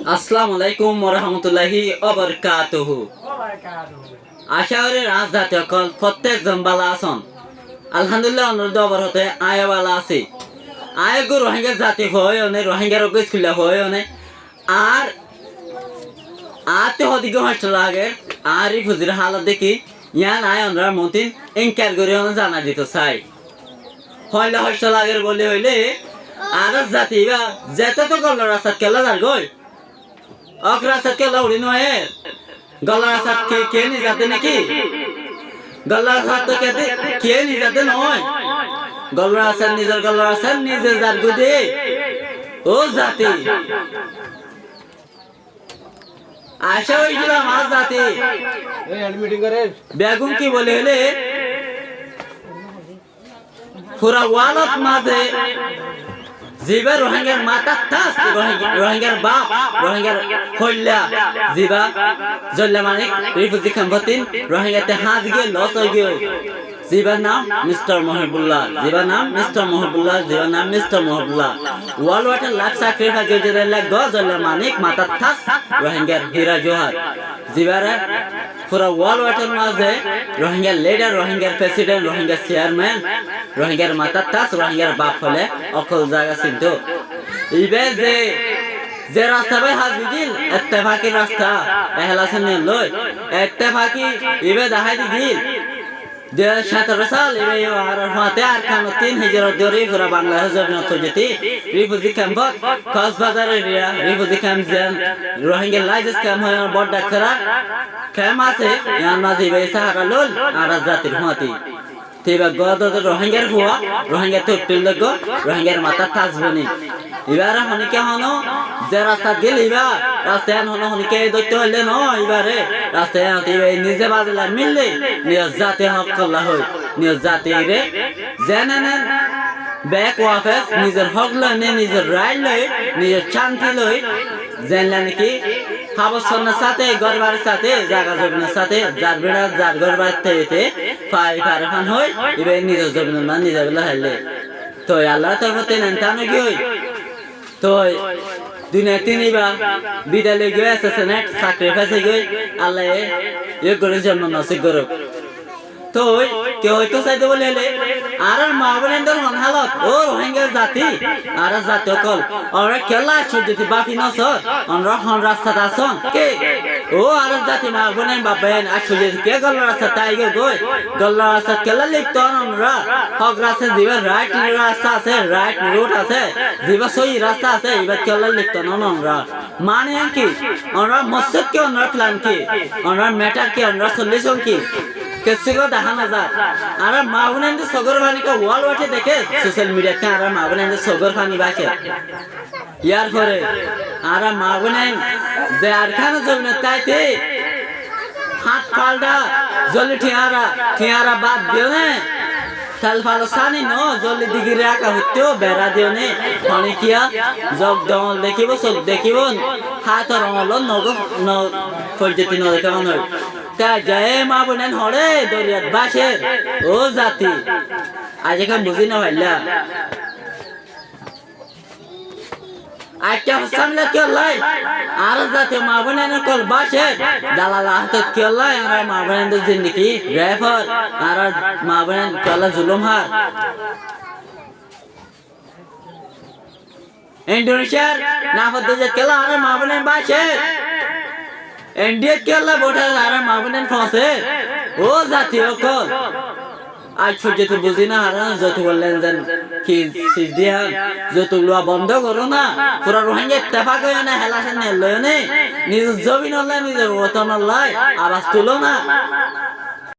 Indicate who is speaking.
Speaker 1: আসসালামু আলাইকুম ওয়া রাহমাতুল্লাহি ওয়া বারাকাতুহু। আশা করি রাজজাতীয় কল প্রত্যেকজন ভালো আছেন। আলহামদুলিল্লাহ অনুরোধ অবর হতে আয় ভালো আছি। আয় গো রোহিঙ্গা জাতি হয় অনে রোহিঙ্গার ওকে স্কুলে হয় অনে আর আতে হদিকে হোস্টেল লাগে আর এই ফুজির হালত দেখি ইয়ান আয় আমরা মতিন ইনকার করে অনে জানা দিত চাই হইলে হোস্টেল আগের বলে হইলে আর জাতি বা যেতে তো গল্লার রাস্তা কেলা যার গই অকরাসাত কে লাউড়ি নয় গলারাসাত কে নি যাতে নাকি গলারাসাত তো কে নি যাতে নয় গলারাসাত নিজের যার গুদে ও জাতি আশা হইছিল আমার জাতি বেগুন কি বলে হলে পুরা ওয়ালত মাঝে জিবা রোহিঙ্গার মাতা তাস রোহিঙ্গার বাপ রোহিঙ্গার হইলা জিবা জল্লা মানিক রিফুজি খাম্পাতিন রোহিঙ্গাতে হাত গিয়ে লস হয়ে গিয়ে জিবার নাম মিস্টার মহিবুল্লাহ জিবার নাম মিস্টার মহিবুল্লাহ ওয়াল ওয়াটার লাখ সাক্রিফাইস জেরে লাগ জল্লা মানিক মাতা তাস রোহিঙ্গার হীরা জোহার জিবারে পুরা ওয়াল ওয়াটার মাঝে রোহিঙ্গার লিডার রোহিঙ্গার প্রেসিডেন্ট রোহিঙ্গার চেয়ারম্যান রোহিঙ্গার মাতা তাস রোহিঙ্গার বাপ হলে অকল জায়গা সিদ্ধ ইবে যে রাস্তা ভাই হাত দিল ইত্তেফাকি রাস্তা এহলাসন লই ইত্তেফাকি ইবে দেখাই দিল 2017 সাল ইবে আর হাতে আর খান 3000 দরে পুরা বাংলাদেশ জমিন তো যেতে refugee camp Cox's Bazar area refugee camp যেন রোহিঙ্গা লাইজেস ক্যাম্প হয় বড় ডাক্তারা ক্যাম্প আছে ইয়ান মাঝে ইবে সাহারা লল আর জাতির হাতি তেবা গদ রোহিঙ্গার হুয়া রোহিঙ্গা তো টিলগ রোহিঙ্গার মাথা তাজবনি এবারে হনিকে হনো যে রাস্তা গেল এবার রাস্তায় হনো হনিকে দৈত্য হইলে ন এবারে রাস্তায় নিজে বাজলা মিললে নিজ জাতি হক কল্লা হই নিজ জাতি রে জেনেন ব্যাক ওয়াফেস নিজের হক লয় নিজের রাইট লয় নিজের শান্তি লয় জানলা নাকি হাবসনের সাথে গরবারের সাথে জায়গা জমিনের সাথে যার বেড়া যার গরবার থেকে ফারে ফান হই এবার নিজের জমিনের মান নিজে বেলা হারলে তো আল্লাহ তোর মতে নেন গিয়ে তো দুনিয়া তিনবা বিদ্যালয় গিয়ে অ্যাসাসিনেট সাক্রিফাইস গিয়ে আল্লাহ এ করে জন্ম নসিব করুক তো কেউ হয়তো চাইতে বলে আর মা বোনেদের হালত ও রোহিঙ্গা জাতি আর জাতীয় কল ওরা কেলা সজ্জিত বাপি নসর আমরা হন রাস্তা আসন কে ও আর জাতি মা বোনের বাপেন আর সজ্জিত কে গল রাস্তা তাই গই গল রাস্তা কেলা লিপ্ত আমরা হক রাস্তা দিবে রাইট রাস্তা আছে রাইট রোড আছে দিবা সই রাস্তা আছে এবার কেলা লিপ্ত নন আমরা মানে কি আমরা মসজিদ কে আমরা প্ল্যান কি আমরা ম্যাটার কি আমরা সলিউশন কি কেসিগো দেখা না যায় আর মা বোনেদের সগর পানি কা ওয়াল ওঠে দেখে সোশ্যাল মিডিয়াতে আর মা বোনেদের সগর পানি বাকে ইয়ার পরে আর মা বোনেন যে আর খান জমিনে তাইতে হাত পাল্টা জলি ঠিয়ারা বাদ দিও নে তাল ফালো সানি ন জলি দিগি রাখা হইতো বেড়া দিও নে পানি কিয়া জগ দল দেখিব সব দেখিব হাত রঙল নগ ন ফলজতি ন দেখা নয় তা জয় মা বোনেন হরে দরিয়াত বাসের ও জাতি আজ এখন বুঝি না ভাইলা আজকে সামনে কি লাই আর জাতি মা বোনেন কল বাসের দালালা হাতে কি লাই আর মা বোনেদের জিন্দেগি রেফার আর মা বোনেন কলা জুলুম হার ইন্দোনেশিয়ার নাফতে কেলা আর মা বোনেন বাসের इंडिया केला बोटा सारा मावनेन फसे ओ जाति अकल आज छोटे तो बुझी ना हारा जतो बोलेन जन कि सिद्धिया जतो लुआ बंद करो ना पूरा रोहिंग्या इत्तेफाक हो ना हेलासन ने लयो ने निज जमीन अल्लाह निज वतन अल्लाह आवाज तुलो ना